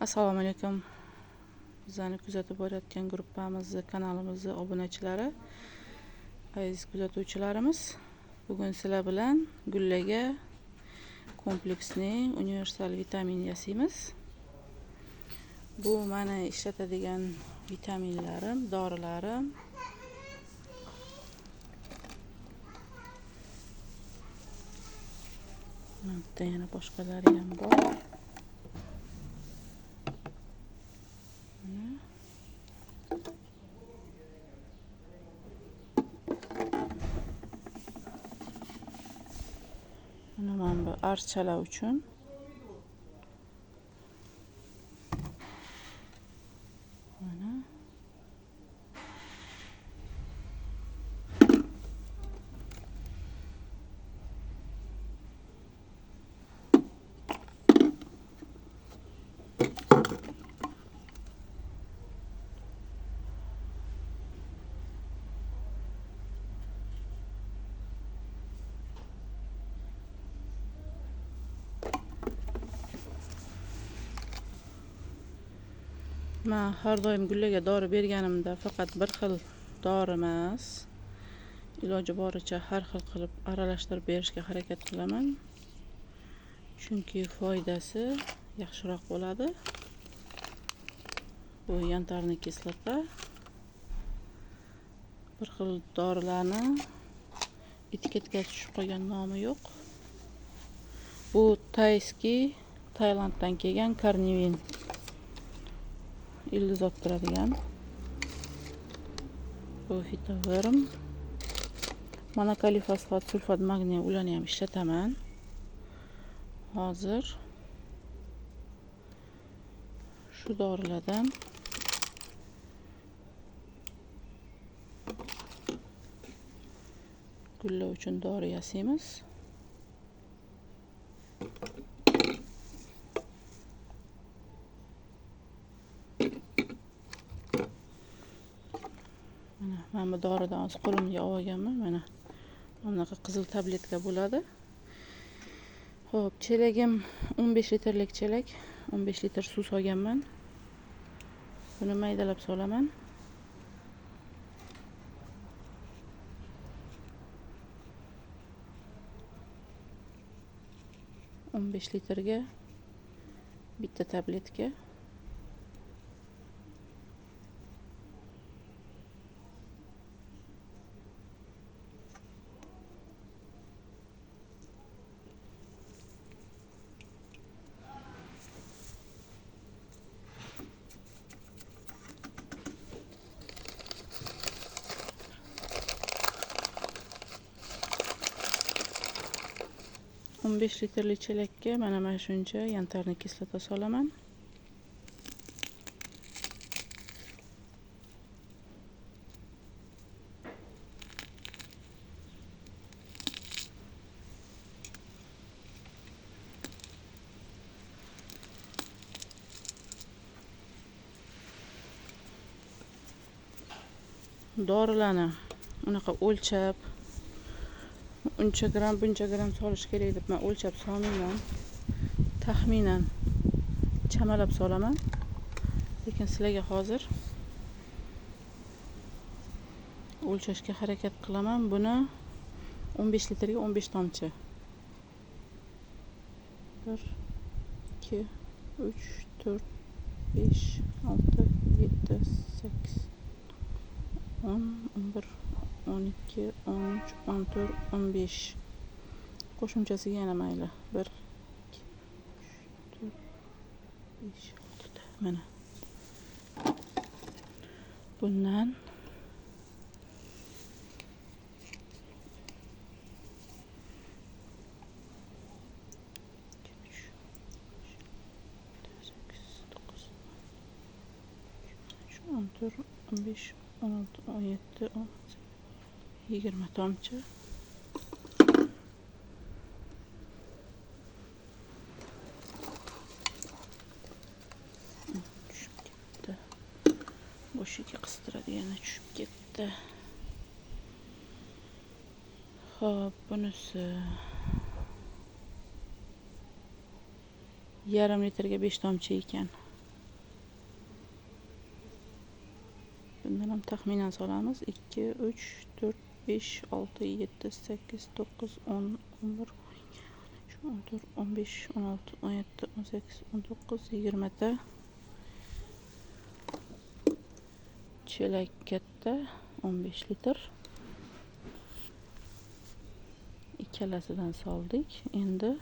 Assalomu alaykum. Bizani kuzatib borayotgan gruppamizni, kanalimizni obunachilari, aziz kuzatuvchilarimiz, bugun sizlar bilan gullaga kompleksning universal vitamin yasaymiz. Bu mana ishlatadigan vitaminlarim, dorilarim. Bitta yana boshqalari ham bor. Mana bu archalar uchun. Mana men har doim gullaga dori berganimda faqat bir xil dori emas, iloji boricha har xil qilib aralashtirib berishga harakat qilaman. Chunki foydasi yaxshiroq bo'ladi. Bu yantarniy kislota. Bir xil dorilarni etiketga tushib qolgan nomi yo'q. Bu Tailanddan kelgan karnivin. Ildizot turadigan. Bu fitoverm. Monokalifosfat, sulfat, magniy ularni ham ishlataman. Hozir shu dorilardan gulla uchun dori yasaymiz. Mana bu doridan hozir qo'limga olganman. Mana bunaqa qizil tabletka bo'ladi. Xo'p, chelagim 15 litrlik chelak. 15 litr suv solganman. Buni maydalab solaman. o'n 15 litrga bitta tabletka. o'n 15 litrlik chelakka mana shuncha yantarniy kislota solaman. Dorilarni unaqa o'lchab uncha gram buncha gram solish kerak deb men o'lchab solmayman. Taxminan chamalab solaman. Lekin sizlarga hozir o'lchashga harakat qilaman. Buni 15 litrga 15 tomchi. 1 2 3 4 5 6 7 8 10 11 12 13 14 15 qo'shimchasiga yana mayli 1 2 3 4 5 6 ta. Mana bundan on to'rt, 15, 16, 17, 18, 20 tomchi. Tushib ketdi. Boshiga qistiradi, yana tushib ketdi. Xo'p, bunisi yarim litrga 5 tomchi ekan. Bundan ham taxminan solamiz. 2, 3, 4, 5, 6, 7, 8, 9, 10, 11, 14, 15, 16, 17, 18, 19, 20 ta chelak katta 15 litr. Ikkalasidan soldik. Endi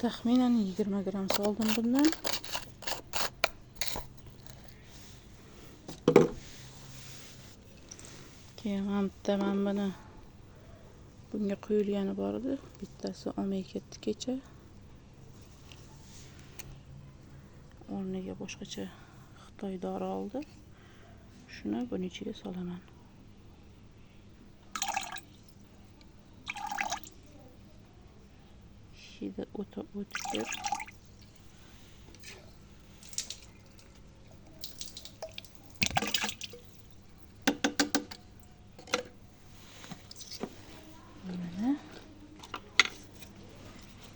taxminan 20 gram soldim bundan. Keyin ham bitta mana bunga quyilgani bor edi. Bittasi olmay ketdi kecha. O'rniga boshqacha Xitoy dori oldi. Shuni buning ichiga solaman. Hidi o'tib ber.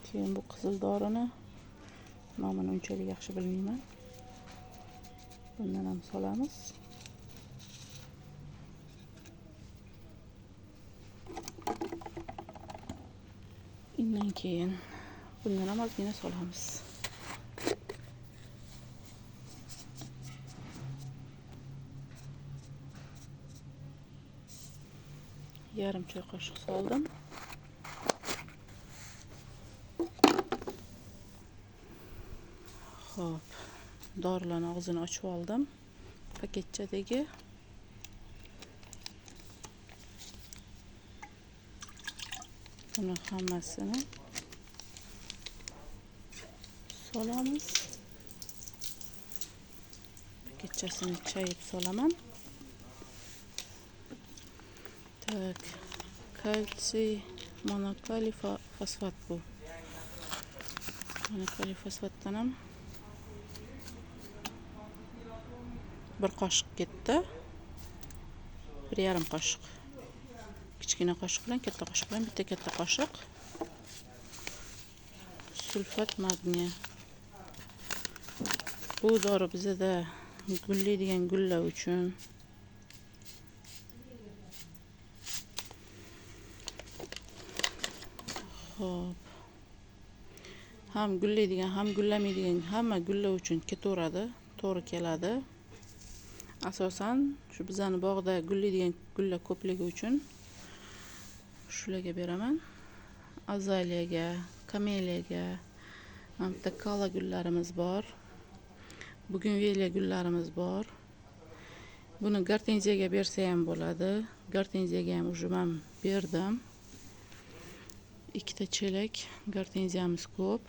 Keyin bu qizil dorini nomini unchalik yaxshi bilmayman. Bundan ham solamiz. Undan keyin bundan ham ozgina solamiz. Yarim choy qoshiq soldim. Xo'p, dorilarning og'zini ochib oldim. Paketchadagi buni hammasini solamiz. Paketchasini chayib solaman. Tak, kalsiy monokaliy fosfat bu. Monokaliy fosfatdan ham bir qoshiq ketdi. 1,5 qoshiq. Kichkina qoshiq bilan katta qoshiq bilan bitta katta qoshiq. Sulfat magniy. Bu dori bizda gullaydigan gullar uchun. Xo'p. Ham gullaydigan, ham gullamaydigan hamma gullar uchun ketaveradi, to'g'ri keladi. Asosan shu bizning bog'da gullaydigan gullar ko'pligi uchun shularga beraman. Azaliyaga, kameliyaga, mana bitta kala gullarimiz bor. Bugunviliya gullarimiz bor. Buni gortenziyaga bersa ham bo'ladi. Gortenziyaga ham уже men berdim. Ikkita chelak gortenziyamiz ko'p.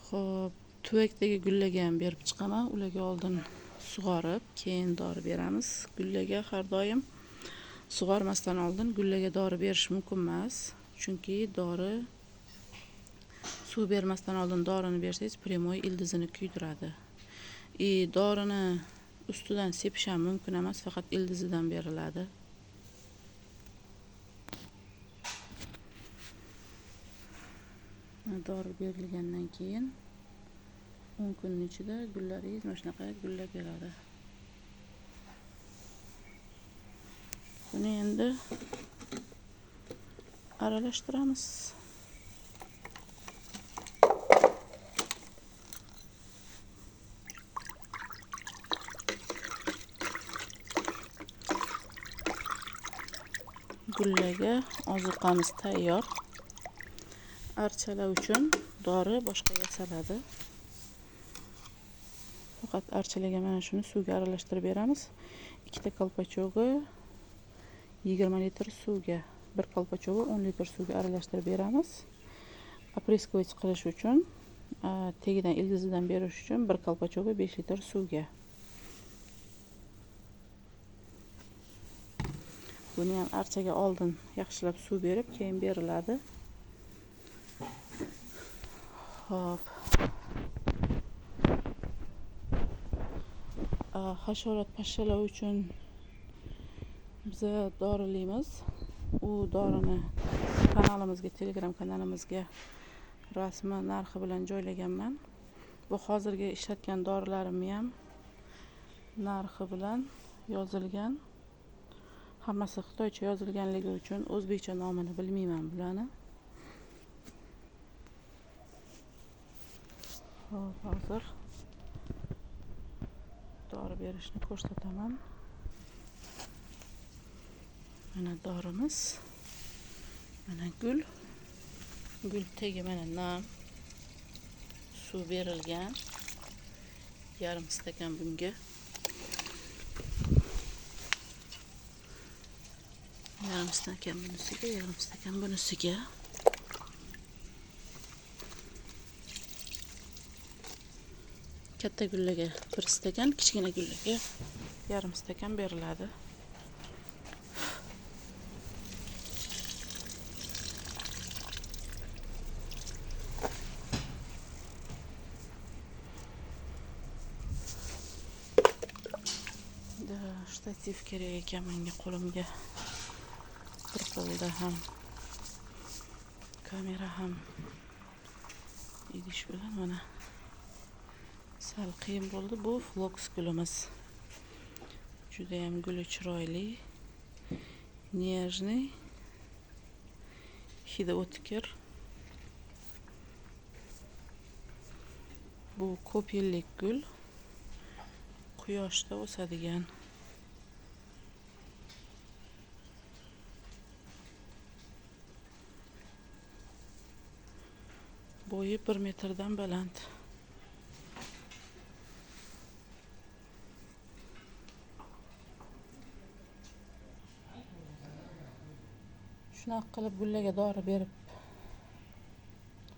Xo'p, tuvakdagi gullarga ham berib chiqaman. Ularga oldin sug'orib, keyin dori beramiz. Gullarga har doim sug'ormasdan oldin gullarga dori berish mumkin emas. Chunki dori suv bermasdan oldin dorini bersangiz, primoy ildizini kuydiradi. Dorini ustidan sepish ham mumkin emas, faqat ildizidan beriladi. Dori berilgandan keyin 10 kun ichida gullaringiz mana shunaqa gullab beradi. Buni endi aralashtiramiz. Gullarga ozuqamiz tayyor. Archalar uchun dori boshqa yasaladi. Faqat archalarga mana shuni suvga aralashtirib beramiz. Ikkita kolpachog'i 20 litr suvga, bir kolpachog'i 10 litr suvga aralashtirib beramiz. Опрыскивать qilish uchun, tagidan ildizidan berish uchun bir kolpachog'i 5 litr suvga. Buni ham archaga oldin yaxshilab suv berib, keyin beriladi. Hop. Hasharot pashshalar uchun biza dorilaymiz. U dorini kanalimizga, Telegram kanalimizga rasmi, narxi bilan joylaganman. Bu hozirgi ishlatgan dorilarimni ham narxi bilan yozilgan. Hammasi xitoycha yozilganligi uchun o'zbekcha nomini bilmayman bularni. Hop, hozir dori berishni ko'rsataman. Mana dorimiz. Mana gul tegi mana nam. Suv berilgan. Yarim stakan bunga. Yarim stakan bunisiga, yarim stakan bunisiga. Katta gullaga 1 stakan, kichkina gullaga yarim stakan beriladi. Shtativ kerak ekan menga, qo'limga bir qo'lda ham kamera ham idish bilan mana sal qiyin bo'ldi. Bu floks gulimiz. Juda ham guli chiroyli, nejniy, hidi o'tkir. Bu ko'p yillik gul, quyoshda o'sadigan. Bo'yi 1 metrdan baland. Shunaqa qilib gullaga dori berib,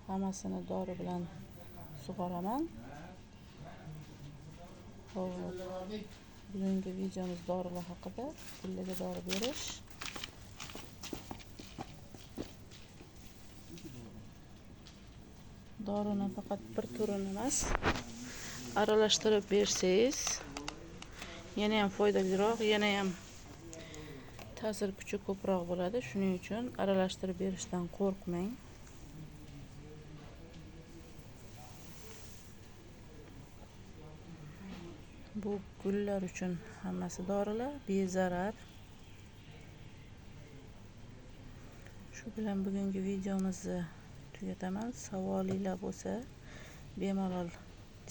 hammasini dori bilan sug'oraman. Bugungi videomiz dorilar haqida, gullaga dori berish. Dorini faqat bir turini emas, aralashtirib bersangiz yana ham foydaliroq, yana ham ta'sir kuchi ko'proq bo'ladi. Shuning uchun aralashtirib berishdan qo'rqmang. Bu gullar uchun hammasi dorilar, bezarar. Shu bilan bugungi videomizni tugataman. Savolinglar bo'lsa, bemalol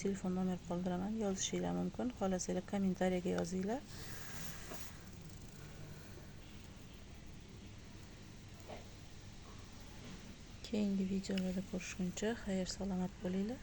telefon nomer qoldiraman, yozishinglar mumkin. Xohlasanglar kommentariyaga yozinglar. Keyingi videolarda ko'rishguncha xayr salomat bo'linglar.